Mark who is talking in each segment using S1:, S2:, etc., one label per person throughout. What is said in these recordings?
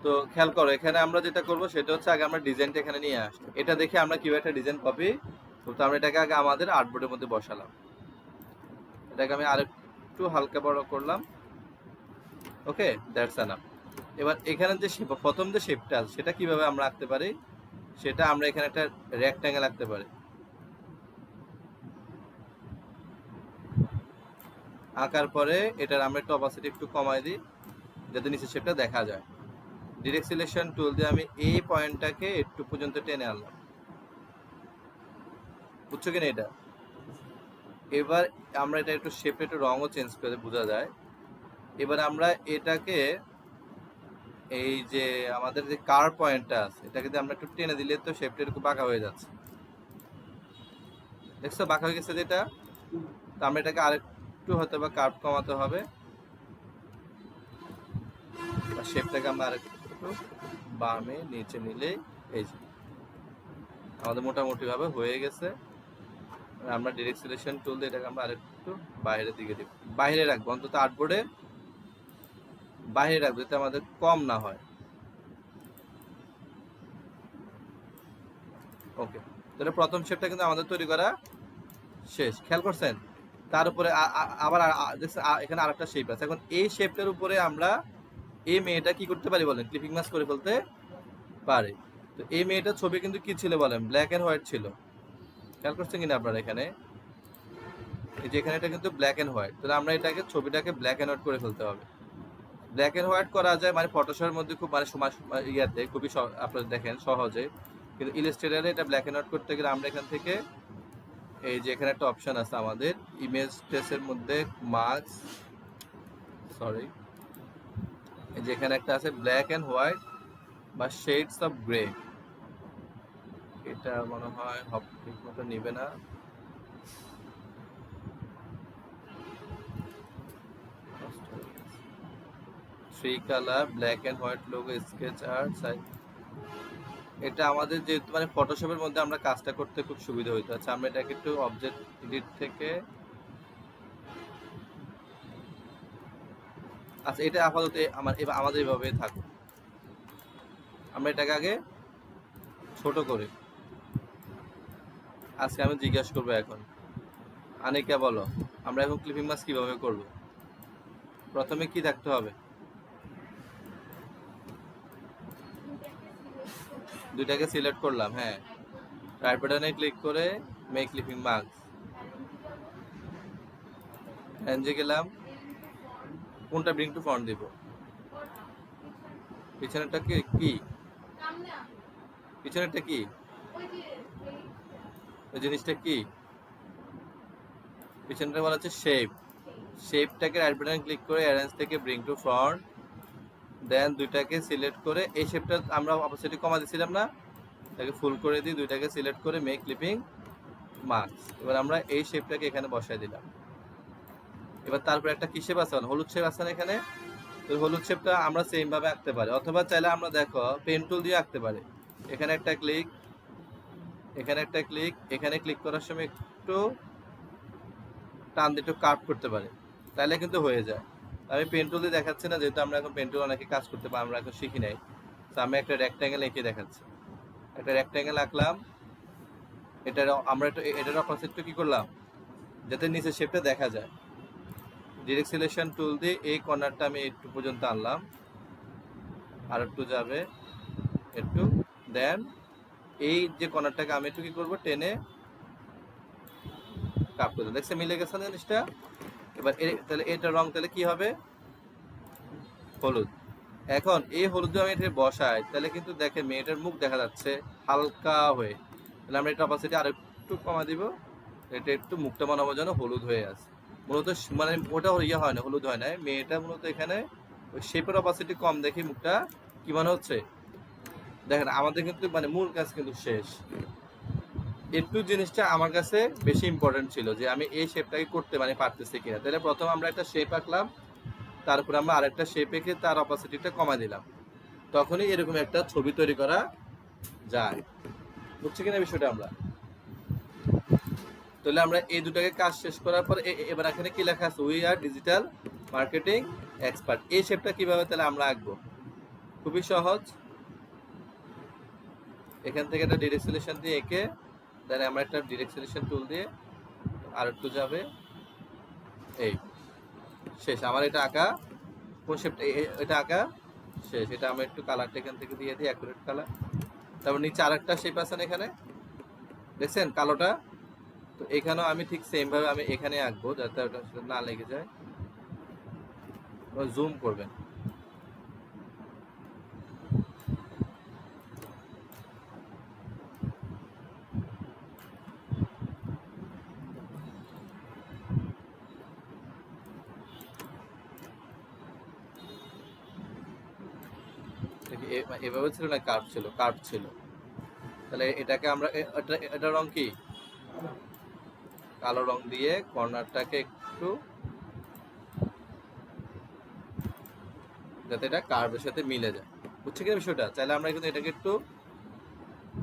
S1: তো খেয়াল করো, এখানে আমরা যেটা করব সেটা হচ্ছে আগে আমরা ডিজাইনটা এখানে নিয়ে আসছি। এটা দেখে আমরা কিভাবে একটা ডিজাইন কপি, তো আমরা এটাকে আগে আমাদের আর্টবোর্ডের মধ্যে বসালাম। এটাকে আমি আরেকটু হালকা বড় করলাম। ওকে, দ্যাটস এনাফ। এবার এখানে যে প্রথম যে শেপটা আছে সেটা কিভাবে আমরা আঁকতে পারি, সেটা আমরা এখানে একটা রেক্ট্যাঙ্গেল আঁকতে পারি। আঁকার পরে এটার আমরা একটু অপাসিটি একটু কমাই দিই যাতে নিচের শেপটা দেখা যায়। ডিরেক্ট সিলেকশন টুল দিয়ে আমি এই পয়েন্টটাকে একটু পর্যন্ত টেনে আনলাম। বুঝছো কিনা এটা? এবার আমরা এটা একটু শেপে একটু রঙও চেঞ্জ করে বোঝা যায়। এবার আমরা এটাকে এই যে আমাদের যে কার পয়েন্টটা আছে এটাকে আমরা একটু টেনে দিলে তো শেপটা একটু বাঁকা হয়ে যাচ্ছে। দেখছো বাঁকা হয়ে গেছে যেটা? তো আমরা এটাকে আরেকটু হয়তো বা কার্ভ কমাতে হবে, শেপটাকে আমরা আরেকটু বামে নিচে নিলে এই যে আমাদের মোটামুটি ভাবে হয়ে গেছে। আমরা ডিরেক্ট সিলেকশন টুল দিয়ে এটাকে আমরা আরেকটু বাইরের দিকে দিব, বাইরে রাখবো, অন্তত আর্টবোর্ডে বাইরে রাখবো যাতে আমাদের কম না হয়। ওকে, তাহলে প্রথম শেপটা কিন্তু আমাদের তৈরি করা শেষ। খেয়াল করছেন? তার উপরে আবার দেখছেন এখানে আরেকটা শেপ আছে। এখন এই শেপটার উপরে আমরা এই মেয়েটা কি করতে পারি বলেন? ক্লিপিং মাস্ক করে ফেলতে পারি। তো এই মেয়েটার ছবি কিন্তু কি ছিল বলেন? ব্ল্যাক এন্ড হোয়াইট ছিল। খেয়াল করছেন কিনা আপনারা? এখানে এই যে এখানে এটা কিন্তু ব্ল্যাক এন্ড হোয়াইট, তাহলে আমরা এটাকে ছবিটাকে ব্ল্যাক এন্ড হোয়াইট করে ফেলতে হবে। ব্ল্যাক এন্ড হোয়াইট করা যায় মানে ফটোশপের মধ্যে খুব মানে সময় ইয়াতে খুবই আপনারা দেখেন সহজে, কিন্তু ইলাস্ট্রেটরে এটা ব্ল্যাক এন্ড হোয়াইট করতে গেলে আমরা এখান থেকে এই যে এখানে একটা অপশন আছে আমাদের ইমেজ স্পেসের মধ্যে মার্কস, সরি, এই যে এখানে একটা আছে ব্ল্যাক এন্ড হোয়াইট বা শেডস অফ গ্রে। এটা মনে হয় ঠিক মতো নিবে না। Three colour black and white logo sketch art size, এটা আমাদের যেহেতু মানে ফটোশপের মধ্যে আমরা কাজটা করতে খুব সুবিধা হইতো। আচ্ছা আমরা এটাকে একটু অবজেক্ট এডিট থেকে, আচ্ছা এটা আপাতত আমাদের এভাবে থাকুক। আমরা এটাকে আগে ছোট করে, আজকে আমি জিজ্ঞাসা করবো এখন, আনিকা বলো আমরা এখন ক্লিপিং মাস্ক কিভাবে করব? প্রথমে কি থাকতে হবে? দুইটাকে সিলেক্ট করলাম, হ্যাঁ, রাইট বাটনে ক্লিক করে মেক ক্লিপিং মাস্ক, রেঞ্জে গেলাম, কোনটা ব্রিং টু ফ্রন্ট দিব? পিছনেরটা কি পিছনেরটা কি ওই জিনিসটা কি? পিছনটা বলা হচ্ছে শেপ। শেপটাকে রাইট বাটনে ক্লিক করে অ্যারেঞ্জ থেকে ব্রিং টু ফ্রন্ট, দেন দুইটাকে সিলেক্ট করে এই শেপটা আমরা অপোজিটে কমা দিছিলাম না, এটাকে ফুল করে দিই, দুইটাকে সিলেক্ট করে মেক ক্লিপিং মাস্ক। এবার আমরা এই শেপটাকে এখানে বসাই দিলাম। এবার তারপর একটা কি শেপ আছে? হলুদ শেপ আছে না এখানে? তো হলুদ শেপটা আমরা সেম ভাবে আঁকতে পারি, অথবা চাইলে আমরা দেখো পেন টুল দিয়ে আঁকতে পারি। এখানে একটা ক্লিক, এখানে একটা ক্লিক, এখানে ক্লিক করার সময় একটু টান দিয়ে একটু কার্ভ করতে পারি, তাহলে কিন্তু হয়ে যায়। আমি পেন টুল দিয়ে দেখাচ্ছি না, যেহেতু আমরা এখন পেন টুল অনেকে কাজ করতে পারি, আমরা এখন শিখি নাই। তো আমি একটা রেক্ট্যাঙ্গেল এঁকে দেখাচ্ছি। একটা রেক্ট্যাঙ্গেল আঁকলাম, আমরা এটার অপোজিটটা কি করলাম যাতে নিচের শেপটা দেখা যায়। ডিরেক্ট সিলেকশন টুল দিয়ে এই কর্নারটা আমি একটু পর্যন্ত আনলাম, আর একটু যাবে একটু, দেন এই যে কর্নারটাকে আমি একটু কি করবো টেনে কাপ করে দেখছে মিলে গেছে না জিনিসটা। এবার তাহলে এটা রং তাহলে কি হবে? হলুদ। এখন এই হলুদ আমি এটা বসাই, তাহলে কিন্তু দেখে মেয়েটার মুখ দেখা যাচ্ছে হালকা হয়ে, তাহলে আমরা এটা অপাসিটি আর একটু কমা দিব, এটা একটু মুখটা মনে হবে যেন হলুদ হয়ে আছে। মূলত মানে ওটা ইয়ে হয় না, হলুদ হয় না, মেয়েটা মূলত এখানে ওই শেপের অপাসিটি কম দেখে মুখটা কি মনে হচ্ছে। দেখেন আমাদের কিন্তু মানে মূল কাজ কিন্তু শেষ। একটু জিনিসটা আমার কাছে বেশি ইম্পর্টেন্ট ছিল যে আমি এই শেপটাকে করতে মানে পারতেছি কিনা। তাহলে প্রথম আমরা একটা শেপ আঁকলাম, তারপর আমরা আরেকটা শেপ এঁকে তার অপাসিটিটা কমাই দিলাম, তখনই এরকম একটা ছবি তৈরি করা যায়। বুঝছি কিনা বিষয়টা আমরা? তাহলে আমরা এই দুটাকে কাজ শেষ করার পর এবার এখানে কি লেখা আছে? We are digital marketing expert. এই শেপটা কিভাবে তাহলে আমরা আঁকবো? খুবই সহজ। এখান থেকে একটা ডিরেক্ট সলিউশন দিয়ে এঁকে দেন আমরা একটা ডিরেক্ট সলিউশন টুল দিয়ে আর একটু যাবে, এই শেষ। আমার এটা আঁকা কোন শেপটা, এটা আঁকা শেষ। এটা আমরা একটু কালারটা এখান থেকে দিয়ে দিই, অ্যাকুরেট কালার। তারপর নিচে আরেকটা শেপ আছে না এখানে, দেখছেন কালোটা? তো এখানেও আমি ঠিক সেম ভাবে আমি এখানে আঁকবো যাতে ওটা না লেগে যায়। জুম করবেন, এভাবে ছিল না কার্ভ ছিল, কার্ভ ছিল। তাহলে এটাকে আমরা এটা রং কি, কালো রং দিয়ে কর্নারটাকে একটু যাতে এটা কার্ভের সাথে মিলে যায়, বুঝছে কি বিষয়টা? চাইলে আমরা কিন্তু এটাকে একটু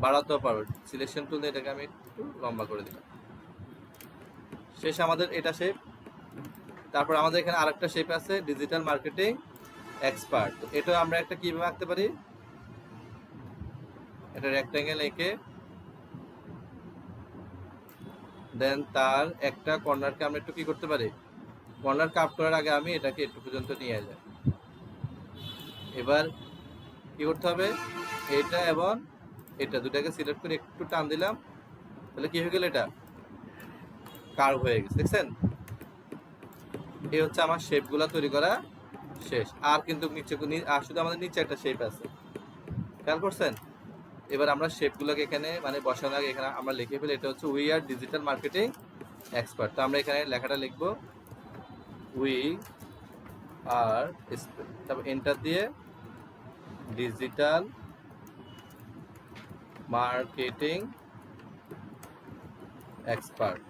S1: বাড়াতেও পারবো, সিলেকশন টুল দিয়ে এটাকে আমি একটু লম্বা করে দিলাম। শেষ আমাদের এটা শেপ। তারপর আমাদের এখানে আরেকটা শেপ আছে, ডিজিটাল মার্কেটিং এক্সপার্ট। তো এটা আমরা একটা কিভাবে আঁকতে পারি, এটা রেক্ট্যাঙ্গেল এঁকে দেন তার একটা কর্নারকে আমরা একটু কি করতে পারি, কর্নার কাট করার আগে আমি এটাকে একটু পর্যন্ত নিয়ে যাই। এবার কি করতে হবে, এটা এবং এটা দুটাকে সিলেক্ট করে একটু টান দিলাম, তাহলে কি হয়ে গেল, এটা কার্ভ হয়ে গেছে, দেখছেন? এই হচ্ছে আমার শেপগুলা তৈরি করা শেষ। আর কিন্তু নিচে শুধু আমাদের নিচে একটা শেপ আছে, খেয়াল করছেন? এবার আমরা শেপগুলোকে এখানে মানে বসানোর আগে এখানে আমরা লিখে ফেলি, এটা হচ্ছে we are digital marketing expert. তো আমরা এখানে লেখাটা লিখবো উই আর, তারপর এন্টার দিয়ে ডিজিটাল মার্কেটিং এক্সপার্ট।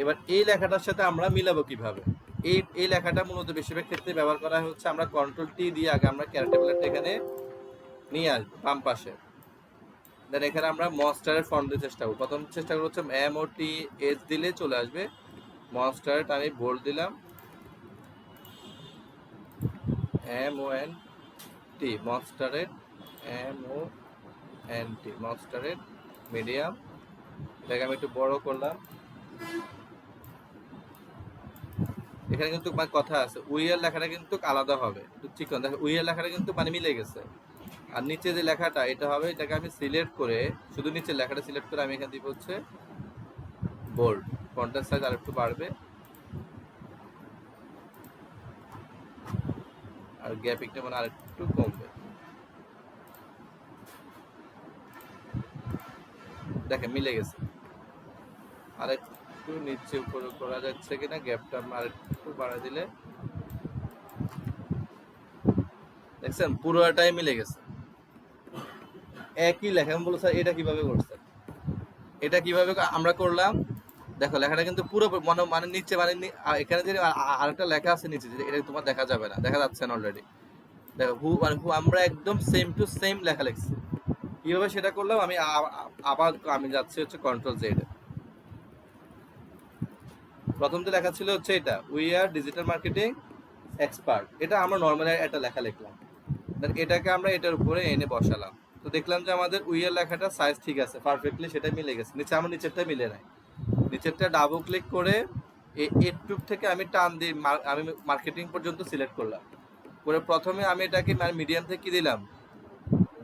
S1: এবার এই লেখাটার সাথে আমরা মিলাবো কিভাবে, এই লেখাটা মূলত বেশিরভাগ ক্ষেত্রে ব্যবহার করা হচ্ছে, আমরা কন্ট্রোল টি দিয়ে আগে আমরা ক্যারেক্টার এখানে নিয়ে আসবো বাম পাশে। দেন এখানে আমরা মনস্টারের ফন্ট দিয়ে চেষ্টা করবো। প্রথম চেষ্টা করবো হচ্ছে MOTH দিলে চলে আসবে। মনস্টারের আমি বোল্ড দিলাম, MONT মনস্টারের, MONT মনস্টারের মিডিয়াম। এটাকে আমি একটু বড় করলাম। এখানে কিন্তু কথা আছে, উইয়ার লেখাটা কিন্তু আলাদা হবে, চিকন দেখো উইয়ার লেখাটা কিন্তু মানে মিলে গেছে। আর নিচে যে লেখাটা এটা হবে, এটাকে আমি সিলেক্ট করে শুধু নিচে লেখাটা সিলেক্ট করে আমি এখানে দিব হচ্ছে বোল্ড। ফন্টের সাইজ আর একটু বাড়বে আর গ্যাপিংটা মানে আর একটু কমবে। দেখেন মিলে গেছে। আর একটু নিচে উপরে করা যাচ্ছে কিনা, গ্যাপটা আর একটু বাড়ায় দিলে দেখছেন পুরোটাই মিলে গেছে। একই লেখা। আমি বলবো স্যার এটা কিভাবে করছে, এটা কিভাবে আমরা করলাম, দেখো লেখাটা কিন্তু পুরো মানে নিচে মানে এখানে যে আরেকটা লেখা আছে নিচে, এটা তোমার দেখা যাবে না, দেখা যাচ্ছে না অলরেডি। দেখো হু মানে হু আমরা একদম সেম টু সেম লেখা লিখছি। কিভাবে সেটা করলাম, আমি আবার আমি যাচ্ছি হচ্ছে কন্ট্রোল জেড। প্রথম যে লেখা ছিল হচ্ছে এটা we are digital marketing expert, এটা আমরা নর্মালি একটা লেখা লিখলাম। দেন এটাকে আমরা এটার উপরে এনে বসালাম। তো দেখলাম যে আমাদের উই এর লেখাটা সাইজ ঠিক আছে, পারফেক্টলি সেটা মিলে গেছে। নিচে আমার নিচেরটা মিলে নাই, নিচেরটা ডাবল ক্লিক করে এটুক থেকে আমি টান দিয়ে আমি মার্কেটিং পর্যন্ত সিলেক্ট করলাম। করে প্রথমে আমি এটাকে মিডিয়াম থেকে কি দিলাম,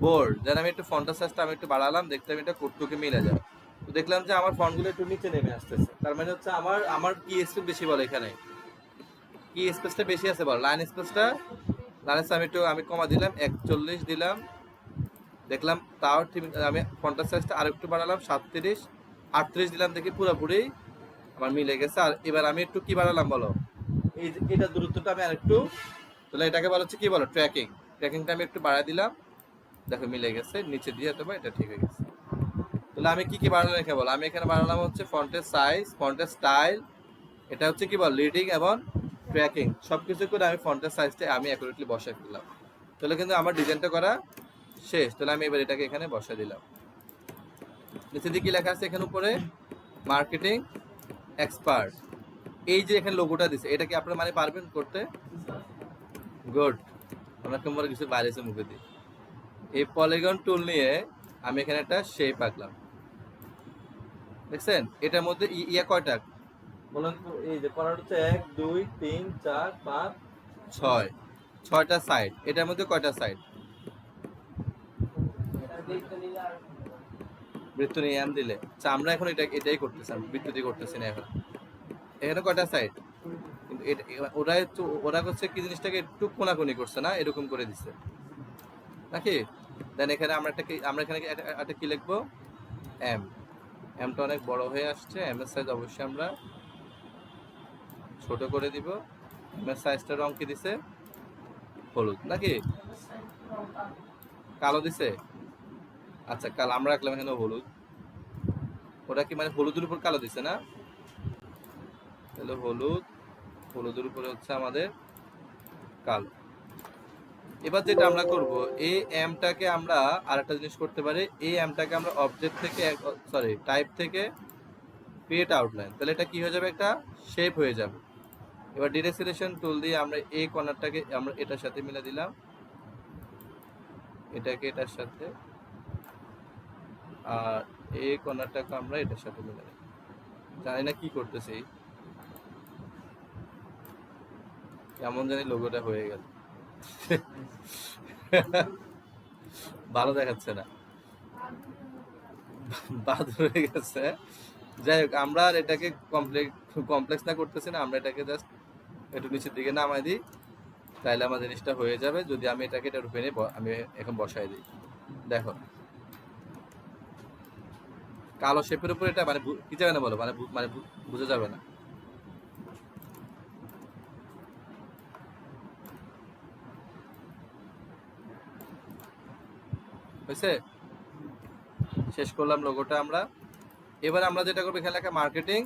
S1: বোল্ড। দেন আমি একটু ফন্টের সাইজটা আমি একটু বাড়ালাম, দেখলাম এটা কোটটুকে মিলে যায়। তো দেখলাম যে আমার ফন্টগুলো একটু নিচে নেমে আসতেছে, তার মানে হচ্ছে আমার কি স্পেস বেশি বলে, এখানে কি স্পেসটা বেশি আছে বল, লাইন স্পেসটা, লাইন আমি একটু আমি কমা দিলাম 41 দিলাম। দেখলাম তাও ঠিক, আমি ফন্টের সাইজটা আর একটু বাড়ালাম 37 38 দিলাম, দেখি পুরোপুরি আমার মিলে গেছে। আর এবার আমি একটু কি বাড়ালাম বলো, এই এটা দূরত্বটা আমি আরেকটু, তাহলে এটাকে বলা হচ্ছে কি বলো, ট্র্যাকিংটা আমি একটু বাড়ায় দিলাম, দেখো মিলে গেছে। নিচে দিয়ে দেবো, এটা ঠিক হয়ে গেছে। তাহলে আমি কি কি বাড়ালাম রেখে বলো, আমি এখানে বাড়ালাম হচ্ছে ফন্টের সাইজ, ফন্টের স্টাইল, এটা হচ্ছে কি বল লিডিং এবং ট্র্যাকিং, সবকিছু করে আমি ফন্টের সাইজটা আমি অ্যাকুরেটলি বসাই ফেললাম। তাহলে কিন্তু আমার ডিজাইনটা করা শেষ। তাহলে আমি এবার এটাকে এখানে বসাই দিলাম। নিচে দিয়ে কি লেখা আছে এখানে উপরে, মার্কেটিং এক্সপার্ট। এই যে এখানে লোগোটা দিছে, এটা কি আপনারা মানে পারবেন করতে? গুড। আমরা কেমন কিছু বাইরেছে মুখে দিই। এই পলিগন টুল নিয়ে আমি এখানে একটা শেপ আঁকলাম, দেখছেন? এটার মধ্যে ইয়া কয়টা বলেন তো? এই যে কর্নার হচ্ছে 1 2 3 4 5 6, 6টা সাইড। এটার মধ্যে কয়টা সাইড? বৃত্ত নিয়ে এম দিলে আচ্ছা, আমরা এখন এটাই করতেছি, বৃত্ত দিয়ে করতেছি না এখন। এখানে কয়টা সাইড? কিন্তু ওরা হচ্ছে কি জিনিসটাকে একটু কোনাকুনি করছে না, এরকম করে দিছে নাকি? দেন এখানে আমরা এখানে একটা কি লিখবো? এম। এমটা অনেক বড় হয়ে আসছে, এম এর সাইজ অবশ্যই আমরা ছোট করে দিব। এম এর সাইজটা রং কি দিছে? হলুদ নাকি? কালো দিছে? আচ্ছা, কালো আমরা রাখলাম এখানে হলুদ। ওরা কি মানে হলুদের উপর কালো দিছে না? তাহলে হলুদের উপরে হচ্ছে আমাদের কালো। এবার যেটা আমরা করব, এই এমটাকে আমরা আরেকটা জিনিস করতে পারি। এই এমটাকে আমরা অবজেক্ট থেকে টাইপ থেকে ক্রিয়েট আউটলাইন, তাহলে এটা কি হয়ে যাবে? একটা শেপ হয়ে যাবে। এবার ডিরেক্ট সিলেকশন টুল দিয়ে আমরা এই কর্নারটাকে আমরা এটার সাথে মিলে দিলাম, এটাকে এটার সাথে, আর এই কর্নারটাকে আমরা এটার সাথে মিলে দিলাম। জানি না কি করতেছি, কেমন জানি লোগোটা হয়ে গেল। ভালো দেখাচ্ছে না, বাদ হয়ে গেছে। যাই হোক, আমরা আর এটাকে কমপ্লেক্স না করতেছি না, আমরা এটাকে জাস্ট একটু নিচের দিকে নামাই দিই, তাইলে আমার জিনিসটা হয়ে যাবে। যদি আমি এটাকে এটা রূপে নিয়ে আমি এখন বসাই দিই, দেখো কালো শেপের উপর এটা মানে কি যাবে না বলো, মানে বোঝা যাবে না। হয়েছে? শেষ করলাম লোগোটা আমরা। এবার আমরা যেটা করবো, এখানে লেখা মার্কেটিং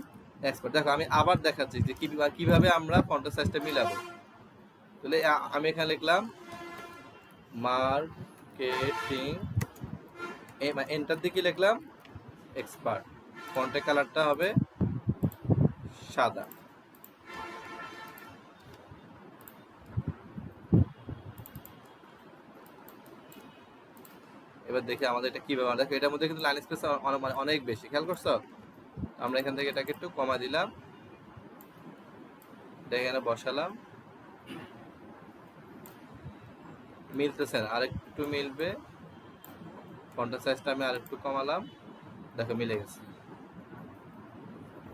S1: এক্সপার্ট। দেখো আমি আবার দেখাচ্ছি যে কিভাবে আমরা ফন্টের সাইজটা মিলাবো। তাহলে আমি এখানে লিখলাম মার্কেটিং, এন্টার দিয়ে কি লিখলাম? এক্সপার্ট। ফন্টের কালারটা হবে সাদা। এবার দেখি আমাদের এটা কিভাবে, দেখো এটার মধ্যে কিন্তু লাইন স্পেস অনেক বেশি, খেয়াল করছো? আমরা এখান থেকে এটাকে একটু কমা দিলাম, এখানে বসালাম, মিলতেছে না, আরেকটু মিলবে। ফন্টের সাইজটা আমি আরেকটু কমালাম, দেখো মিলে গেছে।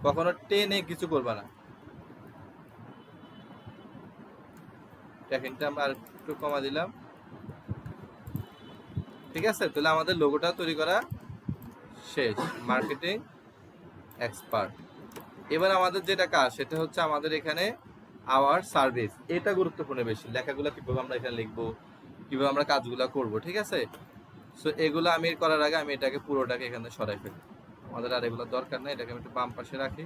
S1: কখনো টেনে কিছু করবা না, ট্র্যাকিংটা আমরা আরেকটু কমা দিলাম, ঠিক আছে? তাহলে আমাদের লোগোটা তৈরি করা শেষ, মার্কেটিং এক্সপার্ট। এবার আমাদের যেটা কাজ, সেটা হচ্ছে আমাদের এখানে আওয়ার সার্ভিস, এটা গুরুত্বপূর্ণ বেশি। লেখাগুলো কিভাবে আমরা এখানে লিখবো, কিভাবে আমরা কাজগুলো করব, ঠিক আছে? সো এগুলো আমি করার আগে আমি এটাকে পুরোটাকে এখানে সরাই ফেলি, আমাদের আর এগুলো দরকার নেই। এটাকে আমি একটু বাম পাশে রাখি,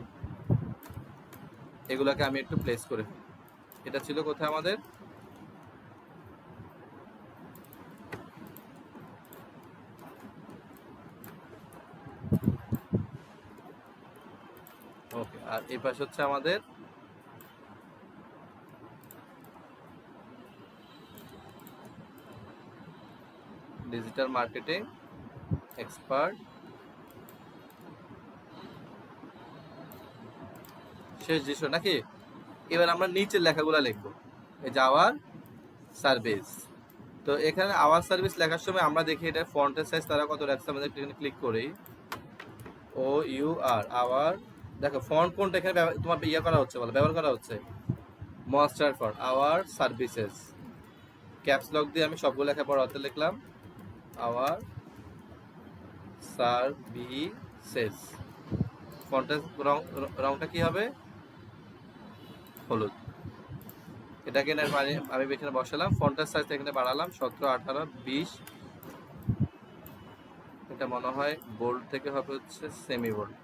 S1: এগুলোকে আমি একটু প্লেস করে ফেলি। এটা ছিল কোথায় আমাদের? ওকে, আর এই পাশে হচ্ছে আমাদের ডিজিটাল মার্কেটিং এক্সপার্ট। শেষ দৃশ্য নাকি? এবার আমরা নিচের লেখাগুলো লিখবো, এই যে আওয়ার সার্ভিস। তো এখানে আওয়ার সার্ভিস লেখার সময় আমরা দেখি এটা ফন্টের সাইজ তারা কত রাখছে, আমাদের এখানে ক্লিক করি, ও ইউ আর আওয়ার। দেখো ফন্ট কোনটা এখানে তোমার ইয়ে করা হচ্ছে, বলো ব্যবহার করা হচ্ছে? Master font, hour services. Caps lock দিয়ে আমি সবগুলো লেখা বড় হাতে লিখলাম, আওয়ার সার্ভিসেস। ফন্টের রংটা কি হবে? হলুদ। এটাকে আমি এখানে বসালাম, ফন্টের সাইজ এখানে বাড়ালাম 17 18 20। এটা মনে হয় বোল্ড থেকে হবে হচ্ছে সেমি বোল্ড।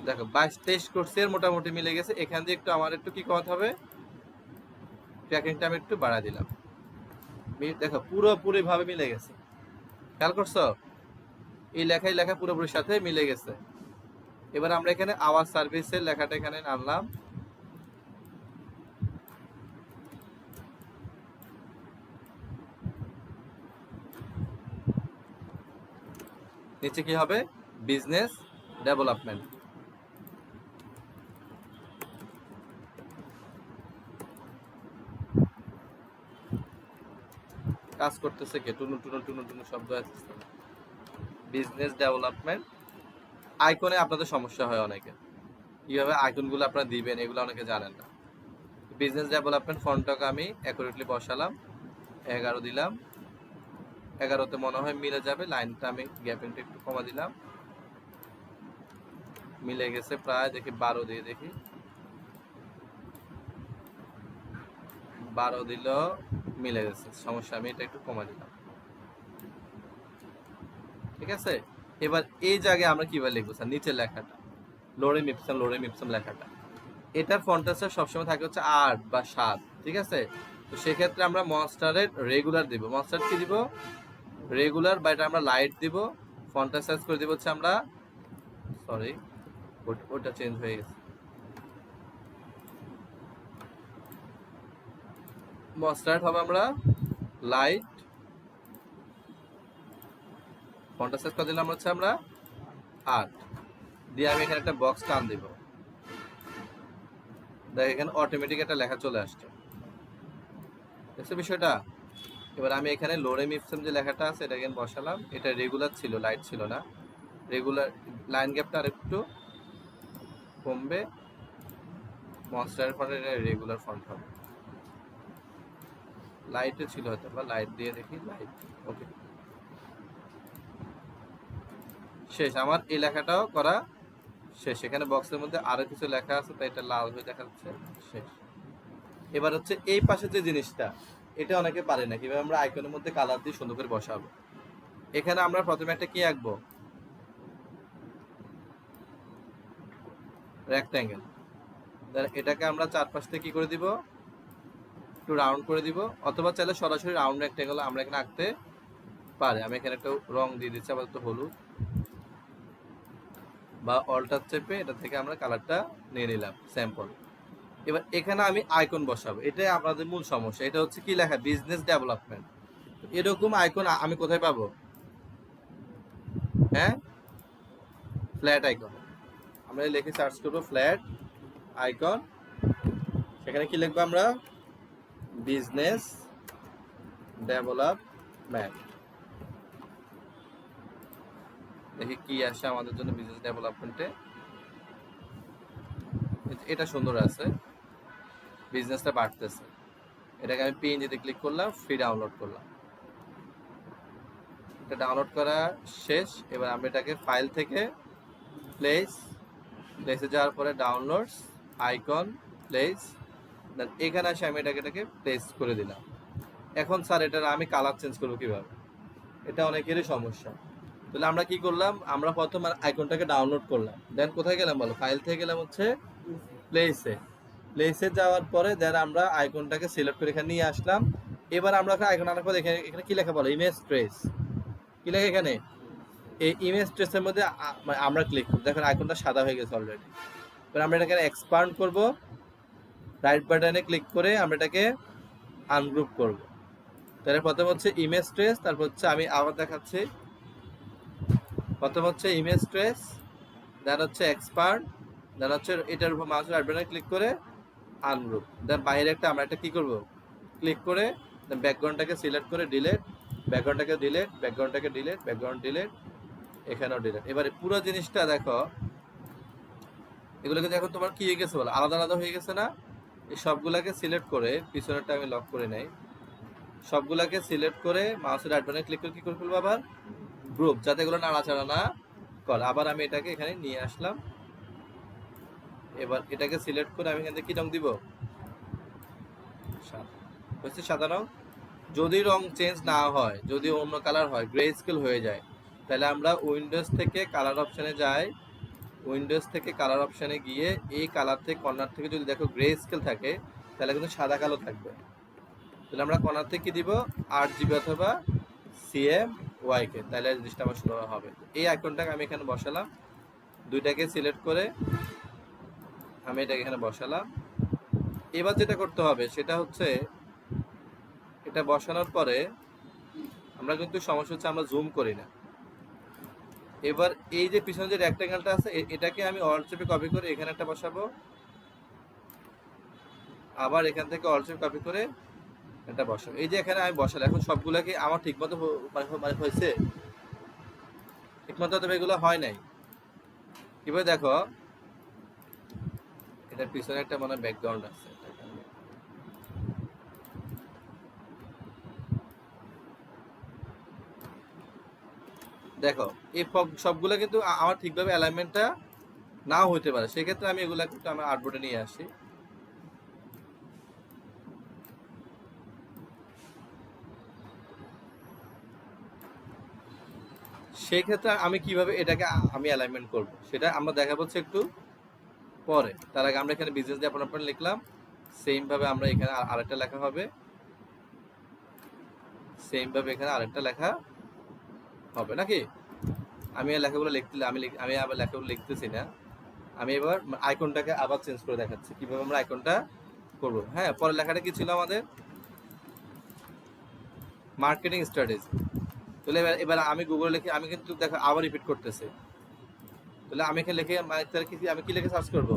S1: দেখো 22 23 করছে, মোটামুটি মিলে গেছে। এখান দিয়ে একটু আমার একটু কি কমাতে হবে, ট্র্যাকিংটা আমি একটু বাড়া দিলাম। দেখো পুরোপুরি ভাবে মিলে গেছে, খেয়াল করছো? এই লেখা পুরোপুরির সাথে মিলে গেছে। এবার আমরা এখানে আওয়ার সার্ভিসের লেখাটা এখানে আনলাম, নিচে কি হবে বিজনেস ডেভেলপমেন্ট। কাজ করতেছে কে, টুনু টুনু টুনু টুনু শব্দ আসছে। বিজনেস ডেভেলপমেন্ট আইকনে আপনাদের সমস্যা হয় অনেকে, কিভাবে আইকনগুলো আপনারা দিবেন এগুলো অনেকে জানেন না। বিজনেস ডেভেলপমেন্ট ফন্টটাকে আমি অ্যাকুরেটলি বসালাম, 11 দিলাম, 11তে মনে হয় মিলে যাবে। লাইনটা আমি গ্যাপিংটা একটু কমা দিলাম, মিলে গেছে প্রায়, দেখি 12 দিয়ে দেখি, 12 দিল, মিলে গেছে, সমস্যা, আমি এটা একটু কমা দিলাম, ঠিক আছে। এবার এই জায়গায় আমরা কিভাবে লিখবো স্যার, নিচের লেখাটা লোরেম ইপসাম লেখাটা, এটার ফন্টের সবসময় থাকে হচ্ছে 8 বা 7, ঠিক আছে। তো সেক্ষেত্রে আমরা মনস্টারের রেগুলার দিব, মনস্টার কি দিব রেগুলার, বা এটা আমরা লাইট দিব, ফন্টের সাইজ করে দিব হচ্ছে আমরা, সরি ওটা চেঞ্জ হয়ে গেছে, মনস্টার হবে আমরা লাইট, ফন্টের সাইজ করে দিলাম হচ্ছে আমরা 8 দিয়ে আমি এখানে একটা বক্স টান দিব, দেখ এখানে অটোমেটিক একটা লেখা চলে আসছে, দেখছো বিষয়টা। এবার আমি এখানে লোরেম ইপসাম যে লেখাটা আছে এটা এখানে বসালাম, এটা রেগুলার ছিল, লাইট ছিল না, রেগুলার, লাইন গ্যাপটা আরেকটু কমবে, মনস্টার ফন্টের রেগুলার ফন্ট হবে, লাইটে ছিল হয়তো বা, লাইট দিয়ে দেখি, লাইট, ওকে শেষ, আমার এই লেখাটাও করা শেষ। এখানে বক্সের মধ্যে আরো কিছু লেখা আছে তাই এটা লাল হয়ে দেখা যাচ্ছে, শেষ। এবার হচ্ছে এই পাশে যে জিনিসটা, এটা অনেকে পারে না কিভাবে আমরা আইকনের মধ্যে কালার দিয়ে সুন্দর করে বসাবো। এখানে আমরা প্রথমে একটা কি আঁকবো, রেক্ট্যাঙ্গেল, এটাকে আমরা চারপাশ থেকে কি করে দিব, একটু রাউন্ড করে দিব, অথবা চাইলে সরাসরি রাউন্ড রেক্ট্যাঙ্গেল আমরা এখানে আঁকতে পারি। আমি এখানে একটা রং দিয়ে দিচ্ছি আপাতত হলুদ, বা অল্টার চেপে এটা থেকে আমরা কালারটা নিয়ে নিলাম স্যাম্পল। এবার এখানে আমি আইকন বসাবো, এটাই আপনাদের মূল সমস্যা, এটা হচ্ছে কি লেখা বিজনেস ডেভেলপমেন্ট, এরকম আইকন আমি কোথায় পাবো, হ্যাঁ ফ্ল্যাট আইকন, আমরা লিখে সার্চ করবো ফ্ল্যাট আইকন, সেখানে কি লিখবো আমরা বিজনেস ডেভেলপমেন্ট, দেখি কি আসে আমাদের জন্য বিজনেস ডেভেলপমেন্টে, এটা সুন্দর আছে, বিজনেসটা বাড়তেছে, এটাকে আমি পিএনজিতে ক্লিক করলাম, ফ্রি ডাউনলোড করলাম, এটা ডাউনলোড করা শেষ। এবার আমি এটাকে ফাইল থেকে প্লেসে যাওয়ার পরে ডাউনলোডস আইকন প্লেস, দেন এখানে এসে আমি এটাকে প্লেস করে দিলাম। এখন স্যার এটার আমি কালার চেঞ্জ করবো কিভাবে, এটা অনেকেরই সমস্যা। তাহলে আমরা কি করলাম, আমরা প্রথম আইকনটাকে ডাউনলোড করলাম, দেন কোথায় গেলাম বলো, ফাইল থেকে গেলাম হচ্ছে প্লেসে যাওয়ার পরে দেন আমরা আইকনটাকে সিলেক্ট করে এখানে নিয়ে আসলাম। এবার আমরা আইকন আনার পর এখানে কি লেখা বলো, ইমেজ ট্রেস, কি লেখা এখানে, এই ইমেজ ট্রেসের মধ্যে আমরা ক্লিক করব, দেখেন আইকনটা সাদা হয়ে গেছে অলরেডি। এবার আমরা এটাকে এক্সপান্ড করব, রাইট বাটনে ক্লিক করে আমরা এটাকে আনগ্রুপ করব। তাহলে প্রথম হচ্ছে ইমেজ ট্রেস, তারপর হচ্ছে আমি আবার দেখাচ্ছি, প্রথম হচ্ছে ইমেজ ট্রেস, দেন হচ্ছে এক্সপান্ড, দেন হচ্ছে এটার উপর মাউস রাইট বাটনে ক্লিক করে আনগ্রুপ, দেন বাইরে একটা আমরা একটা কি করব ক্লিক করে দেন ব্যাকগ্রাউন্ডটাকে সিলেক্ট করে ডিলিট, ব্যাকগ্রাউন্ডটাকে ডিলিট, ব্যাকগ্রাউন্ডটাকে ডিলিট, ব্যাকগ্রাউন্ড ডিলিট, এখানেও ডিলিট। এবারে পুরো জিনিসটা দেখো, এগুলোকে দেখো তোমার কি হয়ে গেছে বলো, আলাদা আলাদা হয়ে গেছে না। এই সবগুলাকে সিলেক্ট করে, পিছনেরটা আমি লক করে নেই, সবগুলাকে সিলেক্ট করে মাউসের রাইট বাটনে ক্লিক করে কি করে ফেলবো আবার গ্রুপ, যাতে এগুলো নাড়াচাড়া না করে। আবার আমি এটাকে এখানে নিয়ে আসলাম, এবার এটাকে সিলেক্ট করে আমি এখানে কি রং দিব, হচ্ছে সাদা রং। যদি রং চেঞ্জ না হয়, যদি অন্য কালার হয়, গ্রে স্কেল হয়ে যায়, তাহলে আমরা উইন্ডোজ থেকে কালার অপশানে যাই, উইন্ডোজ থেকে কালার অপশানে গিয়ে এই কালার থেকে কর্নার থেকে যদি দেখো গ্রে স্কেল থাকে তাহলে কিন্তু সাদা কালো থাকবে। তাহলে আমরা কর্নার থেকে কি দিব, RGB অথবা CMYK, তাহলে জিনিসটা আমার সুন্দর হবে। এই আইকনটাকে আমি এখানে বসালাম, দুইটাকে সিলেক্ট করে আমি এটাকে এখানে বসালাম। এবার যেটা করতে হবে সেটা হচ্ছে এটা বসানোর পরে আমরা কিন্তু সমস্যা হচ্ছে আমরা জুম করি না। এবার এই যে পিছনে যে রেক্ট্যাঙ্গেলটা আছে এটাকে আমি অল্ট চেপে কপি করে এখানে একটা বসাবো, আবার এখান থেকে অল্ট চেপে কপি করে এটা বসাবো। এই যে এখানে আমি বসালাম, এখন সবগুলোকে আমার ঠিকমতো মানে হয়েছে? ঠিকমতো তবে এগুলো হয় নাই। কিভাবে দেখো, এটার পিছনে একটা মানে ব্যাকগ্রাউন্ড আছে, দেখো এই সবগুলো কিন্তু আমার ঠিকভাবে অ্যালাইনমেন্টটা নাও হইতে পারে, সেক্ষেত্রে আমি এগুলা কিন্তু আমার আর্টবোর্ডে নিয়ে আসি। সেই ক্ষেত্রে আমি কিভাবে এটাকে আমি অ্যালাইনমেন্ট করব সেটা আমরা দেখাবো হচ্ছে একটু পরে। তার আগে আমরা এখানে বিজনেস ডেভেলপমেন্ট লিখলাম, সেম ভাবে আমরা এখানে আরেকটা লেখা হবে, সেম ভাবে এখানে আরেকটা লেখা হবে নাকি। আমি এই লেখাগুলো লিখতে আমি আবার লেখাগুলো লিখতেছি না, আমি এবার আইকনটাকে আবার চেঞ্জ করে দেখাচ্ছি কিভাবে আমরা আইকনটা করব। হ্যাঁ, পরের লেখাটা কি ছিল আমাদের? Marketing strategy. তাহলে এবার আমি গুগলে লিখে আমি কিন্তু দেখো আবার রিপিট করতেছি। তাহলে আমি এখানে লিখে আমি কি লিখে সার্চ করব?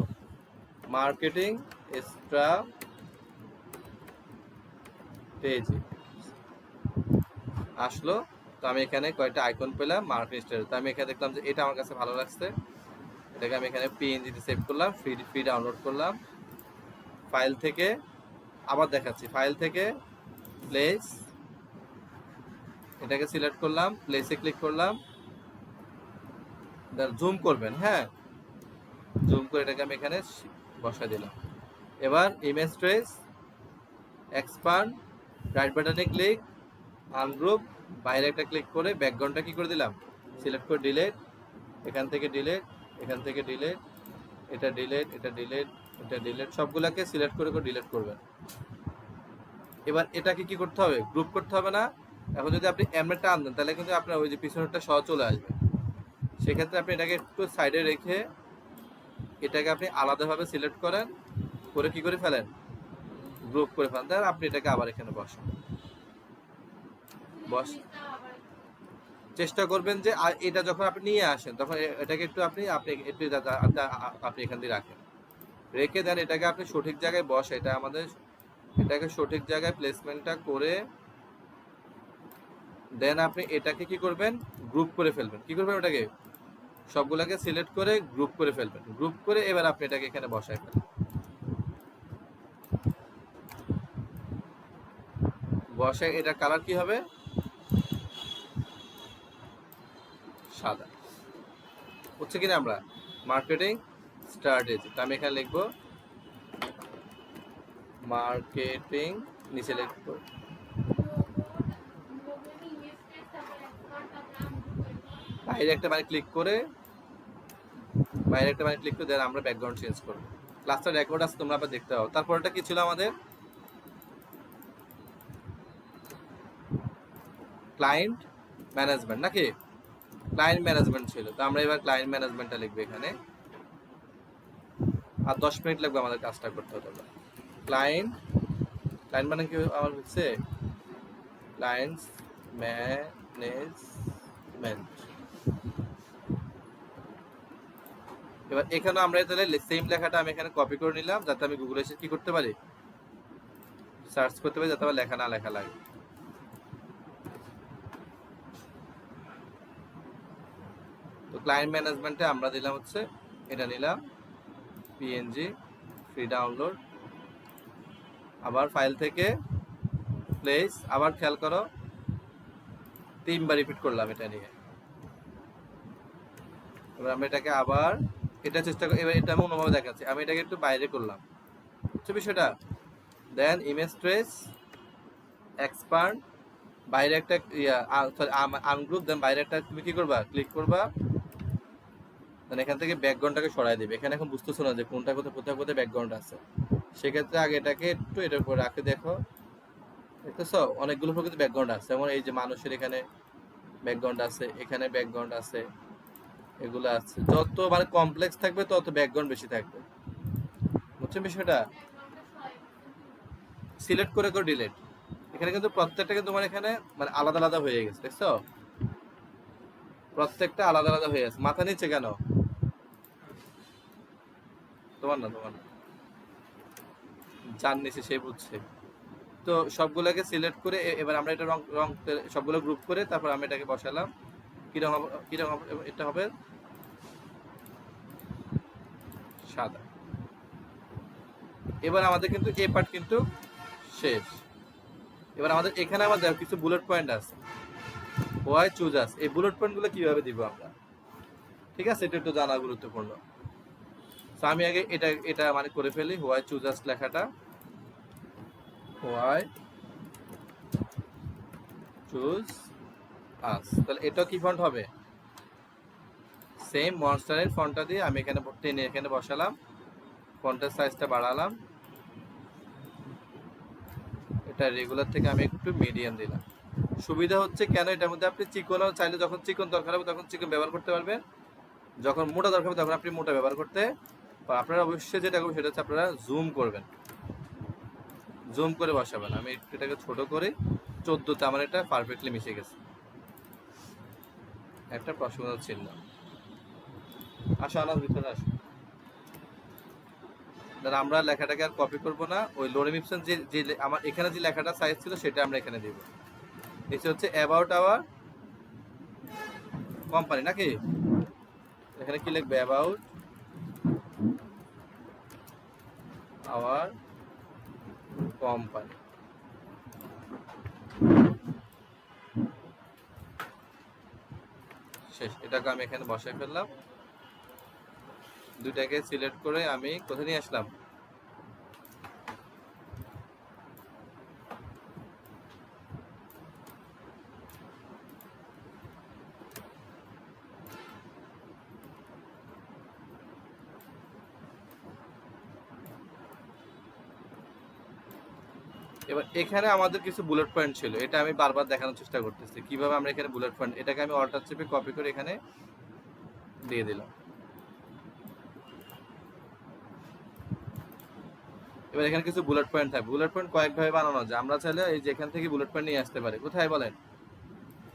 S1: মার্কেটিং স্ট্র্যাটেজি আসলো। তো আমি এখানে কয়েকটা আইকন পেলাম মার্কেটিং স্ট্র্যাটেজি। তো আমি এখানে দেখলাম যে এটা আমার কাছে ভালো লাগছে, এটাকে আমি এখানে পিএনজিতে সেভ করলাম, ফ্রি ডাউনলোড করলাম। ফাইল থেকে আবার দেখাচ্ছি, ফাইল থেকে প্লেস, এটাকে সিলেক্ট করলাম, প্লেসে ক্লিক করলাম, জুম করবেন। হ্যাঁ, জুম করে এটাকে আমি এখানে বসাই দিলাম। এবার ইমেজ ট্রেস, এক্সপান্ড, রাইট বাটনে ক্লিক, আনগ্রুপ, বাইরে একটা ক্লিক করে ব্যাকগ্রাউন্ডটা কি করে দিলাম, সিলেক্ট করে ডিলেট, এখান থেকে ডিলেট, এখান থেকে ডিলেট, এটা ডিলেট, এটা ডিলেট, এটা ডিলেট, সবগুলোকে সিলেক্ট করে করে ডিলেট করবেন। এবার এটাকে কি করতে হবে? গ্রুপ করতে হবে না। এখন যদি আপনি এমনি টান দেন তাহলে কিন্তু আপনার ওই যে পিছনেরটা সহ চলে আসবে। সেক্ষেত্রে আপনি এটাকে একটু সাইডে রেখে এটাকে আপনি আলাদাভাবে সিলেক্ট করেন, করে কি করে ফেলেন, গ্রুপ করে ফেলেন। তাহলে আপনি এটাকে আবার এখানে বসান। চেষ্টা করবেন যে এটা যখন আপনি নিয়ে আসেন তখন এটাকে একটু আপনি আপনি এখান দিয়ে রাখেন, রেখে দেন এটাকে আপনি সঠিক জায়গায় বসে, এটা আমাদের এটাকে সঠিক জায়গায় প্লেসমেন্টটা করে দেন আপনি এটাকে কি করবেন, গ্রুপ করে ফেলবেন। কি করবেন? ওটাকে সবগুলোকে সিলেক্ট করে গ্রুপ করে ফেলবেন। গ্রুপ করে এবার আপনি এটাকে এখানে বসায় ফেলেন। বসায় এটা কালার কি হবে? সাদা। হচ্ছে কিনা আমরা মার্কেটিং স্ট্র্যাটেজি। তো আমি এখানে লিখবো মার্কেটিং, নিচে লিখবো বাইরে একটা মানে ক্লিক করে দেন আমরা ব্যাকগ্রাউন্ড চেঞ্জ করবো। ক্লাসটা রেকর্ড আছে, তোমরা আবার দেখতে পাও। তারপর এটা কি ছিল আমাদের? ক্লায়েন্ট ম্যানেজমেন্ট নাকি? ক্লায়েন্ট ম্যানেজমেন্ট ছিল। তো আমরা এবার ক্লায়েন্ট ম্যানেজমেন্টটা লিখবো এখানে, আর 10 মিনিট লাগবে আমাদের কাজটা করতে হতে। ক্লায়েন্ট ক্লায়েন্ট মানে কি আমার হচ্ছে ক্লায়েন্টস ম্যানেজমেন্ট। এবার এখানে আমরা তাহলে সেম লেখাটা আমি এখানে কপি করে নিলাম, যাতে আমি গুগলে এসে কি করতে পারি, সার্চ করতে পারি, যাতে আমার লেখা না লেখা লাগে। তো ক্লায়েন্ট ম্যানেজমেন্টে আমরা দিলাম হচ্ছে এটা নিলাম পিএনজি, ফ্রি ডাউনলোড, আবার ফাইল থেকে প্লেস, আবার খেয়াল করো 3 বার রিপিট করলাম এটা নিয়ে। এবার আমরা এটাকে আবার এটা চেষ্টা করি, এবার এটা আমি অন্যভাবে দেখাচ্ছি, আমি এটাকে একটু বাইরে করলাম, বুঝছো বিষয়টা? দেন ইমেজ ট্রেস, এক্সপান্ড, বাইরে একটা আনগ্রুপ, দেন বাইরে একটা তুমি কি করবা, ক্লিক করবা, দেন এখান থেকে ব্যাকগ্রাউন্ডটাকে সরাই দিবে। এখানে এখন বুঝতেছো না যে কোনটা কোথায় ব্যাকগ্রাউন্ড আছে, সেক্ষেত্রে আগে এটাকে একটু এটার উপর রাখে দেখো, দেখতেছো অনেকগুলো প্রকৃতির ব্যাকগ্রাউন্ড আছে। যেমন এই যে মানুষের এখানে ব্যাকগ্রাউন্ড আছে, এখানে ব্যাকগ্রাউন্ড আছে, এগুলো আছে, যত মানে কমপ্লেক্স থাকবে তত ব্যাকগ্রাউন্ড বেশি থাকবে, বুঝছেন বিষয়টা? সিলেক্ট করে করে ডিলিট। এখানে কিন্তু প্রত্যেকটা কিন্তু তোমার এখানে মানে আলাদা আলাদা হয়ে গেছে, দেখছো? প্রত্যেকটা আলাদা আলাদা হয়ে গেছে। মাথা নিচে কেন? তোমার না, তোমার না, যার নিচে সে বুঝছে। তো সবগুলোকে সিলেক্ট করে এবার আমরা এটা রং রং সবগুলো গ্রুপ করে তারপর আমি এটাকে বসালাম। কিরকম হবে, কিরকম হবে? এটা হবে সাদা। এবার আমাদের কিন্তু এ পার্ট কিন্তু শেষ। এবার আমাদের এখানে আমাদের কিছু বুলেট পয়েন্ট আছে, ওয়াই চুজ আস। এই বুলেট পয়েন্ট গুলো কিভাবে দিব আমরা, ঠিক আছে? এটা একটু জানা গুরুত্বপূর্ণ। তো আমি আগে এটা এটা মানে করে ফেলি, হোয়াই চুজ আস লেখাটা, হোয়াই চুজ আস। তাহলে এটা কি ফন্ট হবে? সেম মনস্টারের ফন্টটা দিয়ে আমি এখানে টেনে এখানে বসালাম, ফন্টের সাইজটা বাড়ালাম, এটা রেগুলার থেকে আমি একটু মিডিয়াম দিলাম। সুবিধা হচ্ছে কেন, এটার মধ্যে আপনি চিকনও চাইলে যখন চিকন দরকার হবে তখন চিকন ব্যবহার করতে পারবেন, যখন মোটা দরকার হবে তখন আপনি মোটা ব্যবহার করতে। আপনারা অবশ্যই যেটা করবেন সেটা হচ্ছে আপনারা জুম করবেন, জুম করে বসাবেন। আমি একটু এটাকে ছোট করে 14তে আমার এটা পারফেক্টলি মিশে গেছে। একটা প্রশ্ন চিহ্ন। আসো আনার ভিতরে আসো। আমরা লেখাটাকে আর কপি করবো না, ওই লোরেম ইপসন যে যে আমার এখানে যে লেখাটা সাইজ ছিল সেটা আমরা এখানে দিব। নিচে হচ্ছে অ্যাবাউট আওয়ার কোম্পানি নাকি, এখানে কি লিখবে? About our company. শেষ। এটাকে আমি এখানে বসাই ফেললাম, দুইটাকে সিলেক্ট করে আমি কোথায় নিয়ে আসলাম? এবার এখানে আমাদের কিছু বুলেট পয়েন্ট ছিল, এটা আমি বারবার দেখানোর চেষ্টা করতেছি কিভাবে আমরা এখানে বুলেট পয়েন্ট, এটাকে আমি অল্টার চেপে কপি করে এখানে দিয়ে দিলাম। এবার এখানে কিছু বুলেট পয়েন্ট থাকে, বুলেট পয়েন্ট কয়েকভাবে বানানো যায়। আমরা চাইলে এই যে এখান থেকে বুলেট পয়েন্ট নিয়ে আসতে পারি। কোথায় বলেন?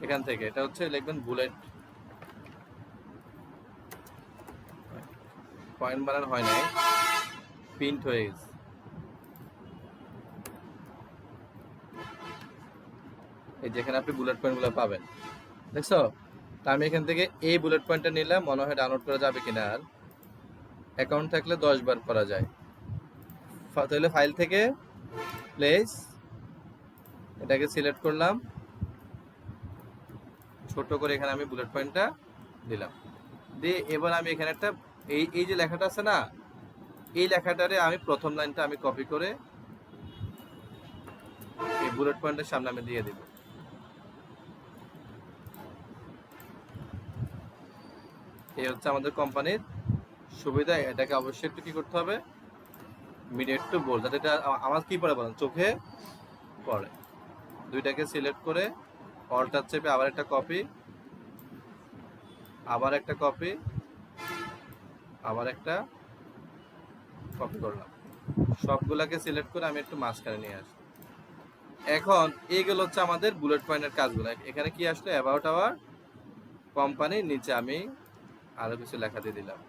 S1: এখান থেকে। এটা হচ্ছে লিখবেন বুলেট পয়েন্ট, বানানো হয় নাই, প্রিন্ট হয়ে গেছে। এই যেখানে আপনি বুলেট পয়েন্ট গুলো পাবেন, দেখছো? তা আমি এখান থেকে এই বুলেট পয়েন্টটা নিলাম, মনে হয় ডাউনলোড করা যাবে কিনা। আর অ্যাকাউন্ট থাকলে 10 বার করা যায়। তাহলে ফাইল থেকে প্লেস, এটাকে সিলেক্ট করলাম, ছোট করে এখানে আমি বুলেট পয়েন্টটা দিলাম, দিয়ে এবার আমি এখানে একটা এই এই যে লেখাটা আছে না, এই লেখাটারে আমি প্রথম লাইনটা আমি কপি করে এই বুলেট পয়েন্টের সামনে আমি দিয়ে দিব। এই হচ্ছে আমাদের কোম্পানির সুবিধা। এটাকে অবশ্যই একটু কি করতে হবে, মিডিয়াম টু বোল্ড, যাতে এটা আমার কি পড়ে বলেন, চোখে পড়ে। দুইটাকে সিলেক্ট করে অল্টার চেপে আবার একটা কপি, আবার একটা কপি, আবার একটা কপি করলাম, সবগুলাকে সিলেক্ট করে আমি একটু মাঝখানে নিয়ে আসি। এখন এইগুলো হচ্ছে আমাদের বুলেট পয়েন্টের কাজগুলো। এখানে কি আসলে অ্যাবাউট আওয়ার কোম্পানি, নিচে আমি আরো কিছু লেখা দিয়ে দিলাম।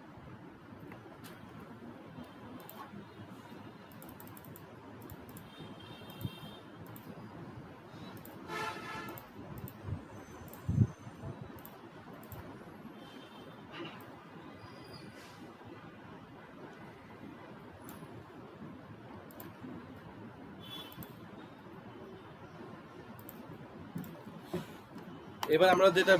S1: এবার আমরা যেটা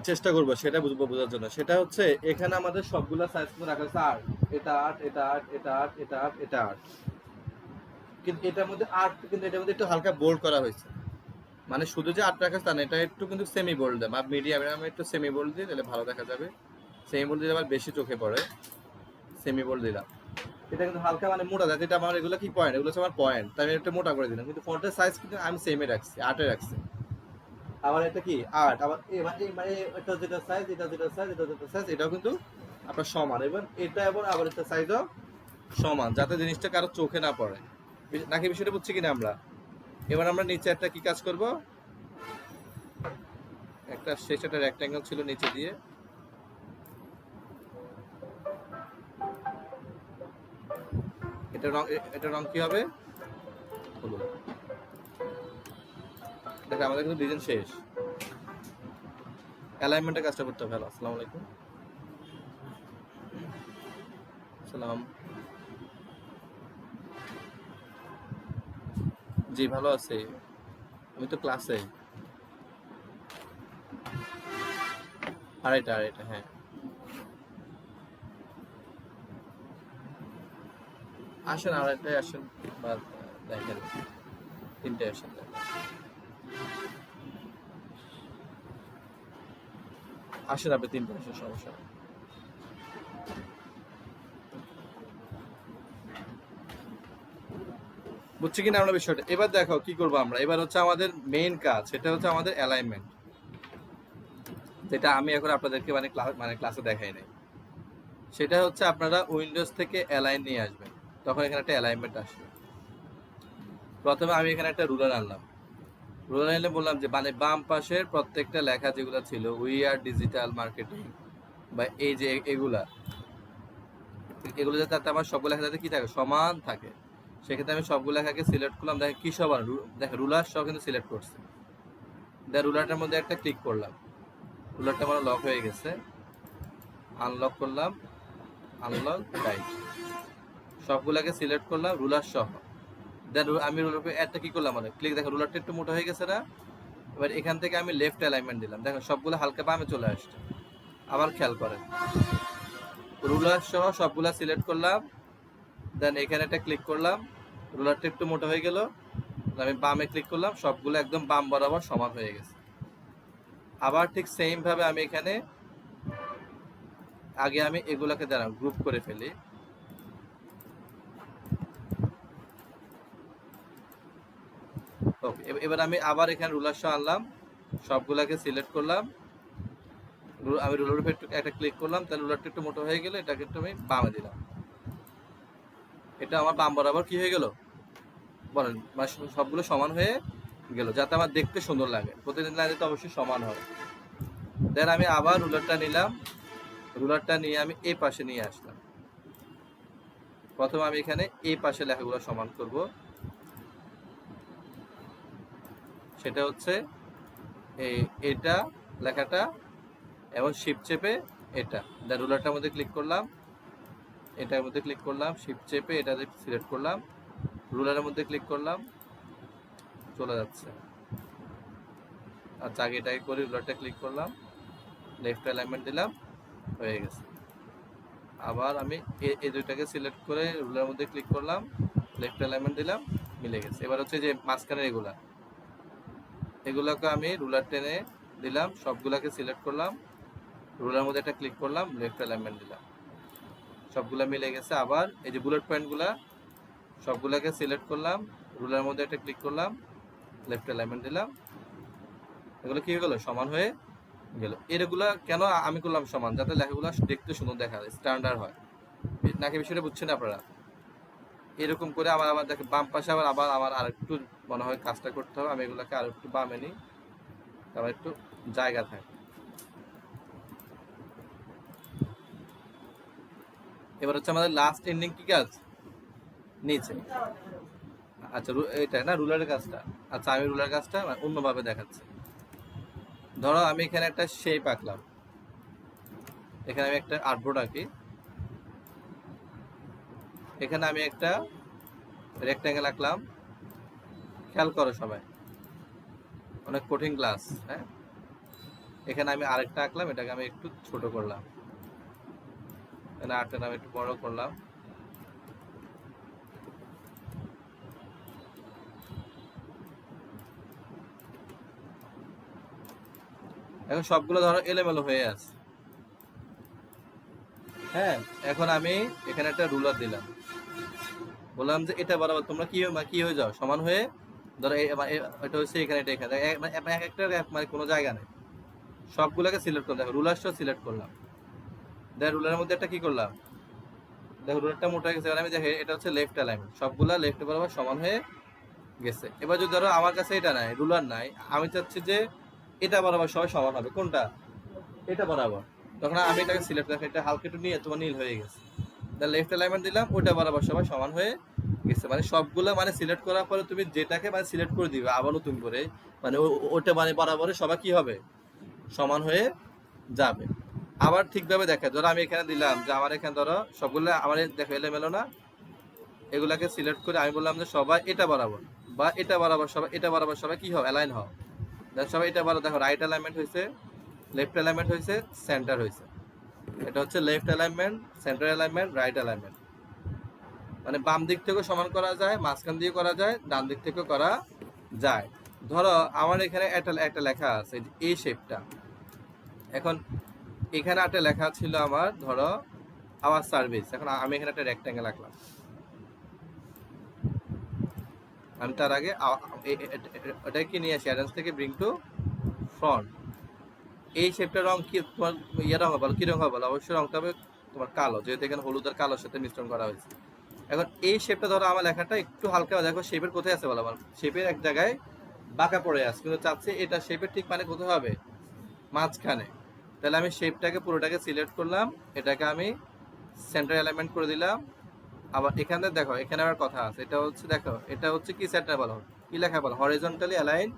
S1: চেষ্টা করবো সেটা বুঝবো, বোঝার জন্য, সেটা হচ্ছে এখানে আমাদের সবগুলা সাইজ রাখা আছে 8, এটা 8, এটা 8, এটা 8, এটা 8, এটা 8, কিন্তু এটার মধ্যে 8, কিন্তু এটার মধ্যে একটু হালকা বোল্ড করা হয়েছে। মানে শুধু যে 8 রাখা তা না, এটা একটু কিন্তু সেমি বোল্ড দেয়, বা মিডিয়াম। আমি একটু সেমি বোল্ড দিই, তাহলে ভালো দেখা যাবে। সেমি বোল্ড দিলে আবার বেশি চোখে পড়ে, সেমি বোল্ড দিলাম। এটা কিন্তু হালকা মানে মোটা যায়, এটা আমার এগুলো কি পয়েন্ট, এগুলো হচ্ছে আমার পয়েন্ট, তাই আমি একটু মোটা করে দিলাম, কিন্তু ফন্টের সাইজ কিন্তু আমি সেমে রাখছি, 8-এ রাখছি। আবার এটা কি 8, আবার মানে এটা যেটা সাইজ, এটা যেটা সাইজ, এটা যেটা সাইজ, এটাও কিন্তু আপনার সমান, এবং এটা এবং আবার এটা সাইজও সমান, যাতে জিনিসটা কারো চোখে না পড়ে। নাকি বিষয়টা বুঝছি কিনা আমরা? এবার আমরা নিচে একটা কি কাজ করব, একটা শেষ একটা রেক্ট্যাঙ্গেল ছিল নিচে দিয়ে, এটা রং কি হবে হলুদ। দেখো আমাদের কিন্তু ডিজাইন শেষ, অ্যালাইনমেন্টের কাজটা করতে হবে। হ্যালো, আসসালামু আলাইকুম। সালাম। জি ভালো আছে, আমি তো ক্লাসে। আড়াইটা হ্যাঁ। আসেন আড়াইটায় আসেন, বা দেখেন 3টায় আসেন। আসেন আপনি 3টায় আসেন, সমস্যা নেই। বুঝছি কিনা আমরা বিষয়টা? এবার দেখো কি করবো আমরা। এবার হচ্ছে আমাদের মেইন কাজ, সেটা হচ্ছে আমাদের অ্যালাইনমেন্ট, যেটা আমি এখন আপনাদেরকে মানে ক্লাসে দেখাই নাই। সেটা হচ্ছে আপনারা উইন্ডোজ থেকে অ্যালাইন নিয়ে আসবেন, তখন এখানে একটা অ্যালাইনমেন্ট আসবে। প্রথমে আমি এখানে একটা রুলার আনলাম। রুলার এনে বললাম যে মানে বাম পাশের প্রত্যেকটা লেখা যেগুলো ছিল উই আর ডিজিটাল মার্কেটিং, বা এই যে এগুলো যাতে আমার সবগুলো লেখা যাতে কি থাকে, সমান থাকে, সেক্ষেত্রে আমি সবগুলো লেখাকে সিলেক্ট করলাম। দেখেন কি সমান, দেখেন রুলার সহ কিন্তু সিলেক্ট করছে। রুলারটার মধ্যে একটা ক্লিক করলাম, রুলারটা আমার লক হয়ে গেছে, আনলক করলাম, আনলক রাইট, সবগুলোকে সিলেক্ট করলাম রুলার সহ। দেন আমি রুলার একটা কি করলাম, মানে ক্লিক, দেখো রুলারটা একটু মোটা হয়ে গেছে না। এবার এখান থেকে আমি লেফট অ্যালাইনমেন্ট দিলাম, দেখো সবগুলো হালকা বামে চলে আসছে। আবার খেয়াল করেন, রুলার সহ সবগুলা সিলেক্ট করলাম, দেন এখানে একটা ক্লিক করলাম, রুলারটা একটু মোটা হয়ে গেল, আমি বামে ক্লিক করলাম, সবগুলো একদম বাম বরাবর সমান হয়ে গেছে। আবার ঠিক সেম ভাবে আমি এখানে আগে আমি এগুলাকে দাঁড়ান গ্রুপ করে ফেলি। ওকে, এবার আমি আবার এখানে রুলার সহ আনলাম, সবগুলাকে সিলেক্ট করলাম, আমি রুলার উপর একটা ক্লিক করলাম, তাহলে রুলারটা একটু মোটা হয়ে গেলে এটাকে একটু আমি বামে দিলাম। এটা আমার বাম বরাবর কি হয়ে গেল বলেন, মানে সবগুলো সমান হয়ে গেল, যাতে আমার দেখতে সুন্দর লাগে। প্রতিদিন লাইনে তো অবশ্যই সমান হয়। দেন আমি আবার রুলারটা নিলাম, রুলারটা নিয়ে আমি এই পাশে নিয়ে আসলাম। প্রথমে আমি এখানে এই পাশে লেখাগুলো সমান করব, সেটা হচ্ছে এটা লেখাটা, এবং শিফট চেপে এটা। দেন রুলারটার মধ্যে ক্লিক করলাম, এটার মধ্যে ক্লিক করলাম, শিফট চেপে এটা সিলেক্ট করলাম, রুলারের মধ্যে ক্লিক করলাম, চলে যাচ্ছে। আচ্ছা, আগে এটাকে করে রুলারটা ক্লিক করলাম, লেফট অ্যালাইনমেন্ট দিলাম, হয়ে গেছে। আবার আমি এই দুইটাকে সিলেক্ট করে রুলারের মধ্যে ক্লিক করলাম, লেফট অ্যালাইনমেন্ট দিলাম, মিলে গেছে। এবার হচ্ছে যে মাঝখানের এগুলাকে আমি রুলার টেনে দিলাম, সবগুলাকে সিলেক্ট করলাম, রুলার মধ্যে একটা ক্লিক করলাম, লেফট অ্যালাইনমেন্ট দিলাম, সবগুলা মিলে গেছে। আবার এই যে বুলেট পয়েন্টগুলা সবগুলাকে সিলেক্ট করলাম, রুলার মধ্যে একটা ক্লিক করলাম, লেফট অ্যালাইনমেন্ট দিলাম, এগুলো কি হয়ে গেল, সমান হয়ে গেল। এগুলা কেন আমি করলাম সমান, যাতে লেখাগুলো দেখতে সুন্দর দেখা যায়, স্ট্যান্ডার্ড হয়। নাকি বিষয়টা বুঝছেন আপনারা? এরকম করে আবার দেখে বাম পাশে আবার আমার আরেকটু মনে হয় কাজটা করতে হবে, আমি এগুলাকে আর একটু বামে নিই, আবার একটু জায়গা থাকে। এবার হচ্ছে আমাদের লাস্ট এন্ডিং কি কাজ, নিচে। আচ্ছা, এটা না রুলারের কাজটা। আচ্ছা, আমি রুলার কাজটা অন্যভাবে দেখাচ্ছি। ধরো আমি এখানে একটা শেপ আঁকলাম, এখানে আমি একটা আর্টবোর্ড আঁকি, এখানে আমি একটা রেক্ট্যাঙ্গেল আঁকলাম, খেয়াল করো সবাই, অনেক কঠিন ক্লাস। হ্যাঁ, এখানে আমি আরেকটা আঁকলাম, এটাকে আমি একটু ছোট করলাম, এখানে আরেকটা আমি একটু বড় করলাম। এখন সবগুলো ধরো এলোমেলো হয়ে আছে। হ্যাঁ, এখন আমি এখানে একটা রুলার দিলাম, বললাম যে এটা বরাবর তোমরা কি হয়ে যাও, সমান হয়ে ধরো এটা হচ্ছে এখানে, এটা এখানে, এক একটা মানে কোনো জায়গা নেই, সবগুলোকে সিলেক্ট করলাম, রুলারটাও সিলেক্ট করলাম, দেখ রুলারের মধ্যে একটা কি করলাম, দেখো রুলারটা মোটা হয়ে গেছে, এবার আমি দেখি এটা হচ্ছে লেফট অ্যালাইনমেন্ট, সবগুলা লেফট বরাবর সমান হয়ে গেছে। এবার যদি ধরো আমার কাছে এটা নাই, রুলার নাই, আমি চাচ্ছি যে এটা বরাবর সবাই সমান হবে, কোনটা, এটা বরাবর, তখন আমি এটাকে সিলেক্ট করলাম, এটা হালকা একটু নিয়ে তোমার নীল হয়ে গেছে, লেফট অ্যালাইনমেন্ট দিলাম, ওটা বরাবর সবাই সমান হয়ে গেছে। মানে সবগুলো মানে সিলেক্ট করার পরে তুমি যেটাকে মানে সিলেক্ট করে দিবে আবার নতুন করে, মানে ওটা মানে বরাবরে সবাই কি হবে, সমান হয়ে যাবে। আবার ঠিকভাবে দেখে, ধরো আমি এখানে দিলাম যে আমার এখানে ধরো সবগুলো আমার দেখো এলোমেলো না, এগুলাকে সিলেক্ট করে আমি বললাম যে সবাই এটা বরাবর বা এটা বরাবর, সবাই এটা বরাবর সবাই কি হবে, অ্যালাইন হও, সবাই এটা বরাবর। দেখো রাইট অ্যালাইনমেন্ট হয়েছে, লেফট অ্যালাইনমেন্ট হয়েছে, সেন্টার হয়েছে। এটা হচ্ছে left alignment, centre alignment, right alignment. মানে বাম দিক থেকেও সমান করা যায়, মাঝখান দিয়ে করা যায়, ডান দিক থেকেও করা যায়। ধরো আমার এখানে একটা লেখা আছে এই শেপটা, এখন এখানে একটা লেখা ছিল আমার, ধরো আওয়ার সার্ভিস, এখন আমি এখানে একটা রেক্ট্যাঙ্গেল আঁকলাম, আমি তার আগে ওটাকে কি নিয়ে আসি, অ্যারেঞ্জ থেকে ব্রিং টু ফ্রন্ট। এই শেপটার রং কি তোমার ইয়ে রং হবে, কি রং হবে, অবশ্যই রংটা হবে তোমার কালো, যেহেতু এখানে হলুদ আর কালোর সাথে মিশ্রণ করা হয়েছে। এখন এই শেপটা ধরো আমার লেখাটা একটু হালকা, দেখো শেপের কোথায় আছে বলো, আমার শেপের এক জায়গায় বাঁকা পড়ে আছে, কিন্তু চাচ্ছি এটা শেপের ঠিক মানে কোথায় হবে, মাঝখানে। তাহলে আমি শেপটাকে পুরোটাকে সিলেক্ট করলাম, এটাকে আমি সেন্টার এলিমেন্ট করে দিলাম। আবার এখানে দেখো, এখানে আবার কথা আছে, এটা হচ্ছে দেখো, এটা হচ্ছে কি সেন্টার বলো, কি লেখা বলো, হরিজন্টালি অ্যালাইন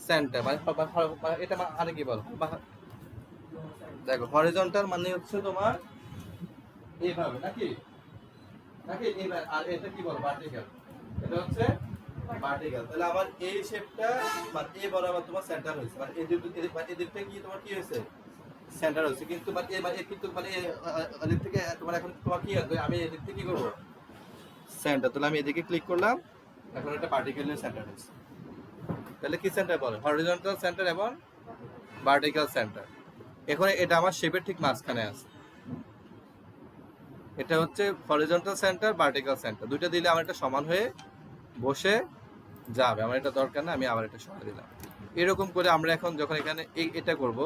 S1: সেন্টার, মানে এটা মানে কি বলো, দেখো হরিজন্টাল মানে হচ্ছে তোমার এইভাবে নাকি, নাকি এইভাবে, আর এটা কি বলো, ভার্টিক্যাল, এটা হচ্ছে ভার্টিক্যাল। তাহলে আমার এই শেপটা মানে এই বরাবর তোমার সেন্টার হয়েছে, মানে এদিকটা কি তোমার কি হয়েছে, সেন্টার হয়েছে, কিন্তু মানে কিন্তু মানে এদিক থেকে তোমার এখন তোমার কি হবে, আমি এদিক থেকে কি করবো, সেন্টার। তাহলে আমি এদিকে ক্লিক করলাম, এখন এটা পার্টিকুলার সেন্টার হয়েছে। তাহলে কি সেন্টার বলে, হরিজন্টাল সেন্টার এবং ভার্টিক্যাল সেন্টার। এখন এটা আমার শেপের ঠিক মাঝখানে আছে, এটা হচ্ছে হরিজন্টাল সেন্টার, ভার্টিক্যাল সেন্টার, দুইটা দিলে আমার এটা সমান হয়ে বসে যাবে। আমার এটা দরকার না, আমি আবার এটা সরাই দিলাম। এরকম করে আমরা এখন যখন এখানে এটা করব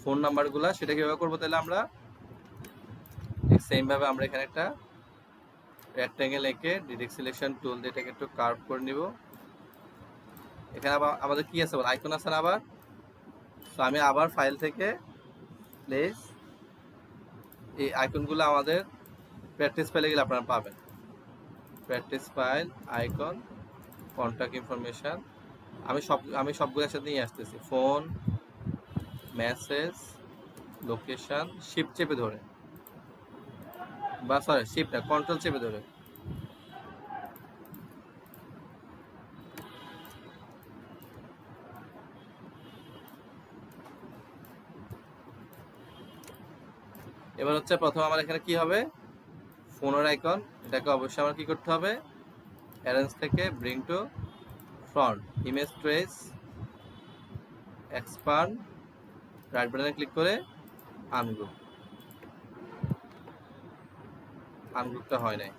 S1: ফোন নাম্বারগুলো, সেটা কিভাবে করবো, তাহলে আমরা সেম ভাবে আমরা এখানে একটা রেক্ট্যাঙ্গেল এঁকে ডিরেক্ট সিলেকশন টুল দিয়ে এটাকে একটু কার্ভ করে নিব। এখানে আবার আমাদের কি আছে বল, আইকন আছে না আবার, তো আমি আবার ফাইল থেকে প্লেস, এই আইকনগুলো আমাদের প্র্যাকটিস ফাইলে গেলে আপনারা পাবেন, practice file, icon, contact information, আমি সবগুলোর সাথে নিয়ে আসতেছি, ফোন, মেসেজ, লোকেশন, শিফট চেপে ধরে, বা সরি শিফট না, কন্ট্রোল চেপে ধরে, এবার হচ্ছে প্রথম আমার এখানে কি হবে, ফোনের আইকন, এটাকে অবশ্যই আমার কি করতে হবে, অ্যারেঞ্জ থেকে bring to front, image trace, expand, right বাটনে ক্লিক করে আনগ্রুপ, আনগ্রুপটা হয় নাই,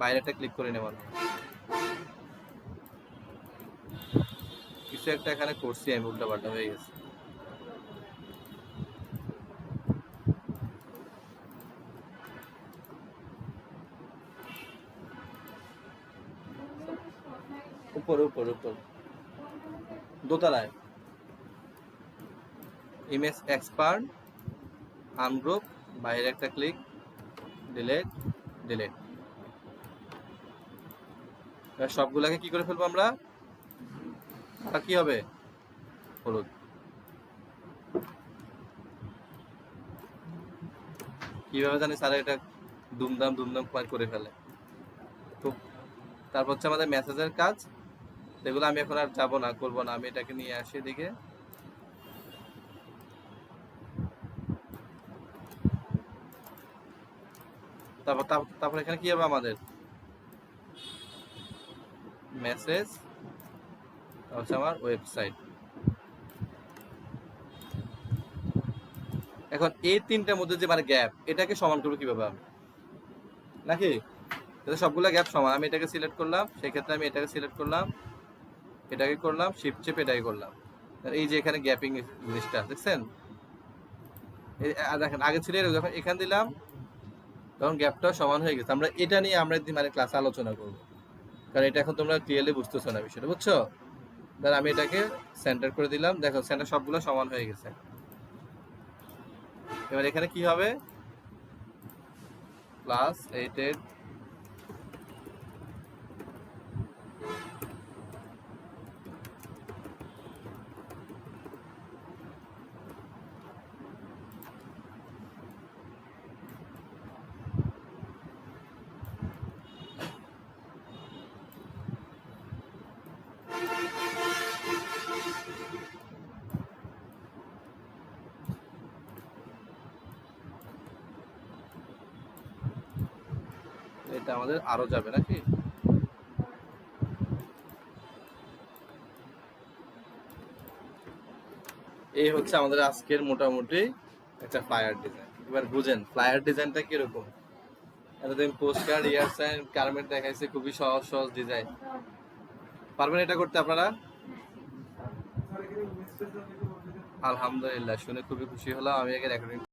S1: বাইরেটা ক্লিক করে নেব, কিছু একটা এখানে করছি আমি, উল্টা পাল্টা হয়ে গেছে। উপর উপর উপর দোতলায়, ইমেজ এক্সপান্ড, আনগ্রুপ, বাইরে একটা ক্লিক, ডিলেট, ডিলেট। সবগুলাকে কি করে ফেলবো আমরা, আর কি হবে, হলুদ। কিভাবে জানি স্যার এটা দুমদাম দুমদাম করে ফেলে। তো তারপর হচ্ছে আমাদের মেসেজের কাজ, সেগুলো আমি এখন আর যাবো না, করবো না, আমি এটাকে নিয়ে আসি এদিকে। তারপর এখানে কি হবে, আমাদের মেসেজ, হচ্ছে আমার ওয়েবসাইট। এখন এই তিনটার মধ্যে যে মানে গ্যাপ, এটাকে সমান করবো কিভাবে আমি, নাকি সবগুলো গ্যাপ সমান, আমি এটাকে সিলেক্ট করলাম, সেক্ষেত্রে আমি এটাকে সিলেক্ট করলাম, এটাকে করলাম, শিফট চেপ এটাকে করলাম। এই যে এখানে গ্যাপিং জিনিসটা দেখছেন, দেখেন আগে ছিল যখন এখান দিলাম তখন গ্যাপটাও সমান হয়ে গেছে। আমরা এটা নিয়ে আমরা মানে ক্লাসে আলোচনা করবো, কারণ এটা এখন তোমরা ক্লিয়ারলি বুঝতেছো না বিষয়টা, বুঝছো? তাহলে আমি এটাকে সেন্টার করে দিলাম, দেখো সেন্টার সবগুলো সমান হয়ে গেছে। এবার এখানে কি হবে, প্লাস 8 এটা আমাদের আরো যাবে নাকি? এই হচ্ছে আমাদের আজকের মোটামুটি একটা ফ্লায়ার ডিজাইন। এবার বুঝেন ফ্লায়ার ডিজাইনটা কিরকম। এতদিন পোস্ট কার্ড, ইয়ার সাইন, গার্মেন্ট দেখাইছে, খুবই সহজ সহজ ডিজাইন। পারবেন এটা করতে আপনারা? আলহামদুলিল্লাহ, শুনে খুবই খুশি হলাম। আমি আগে রেকর্ডিং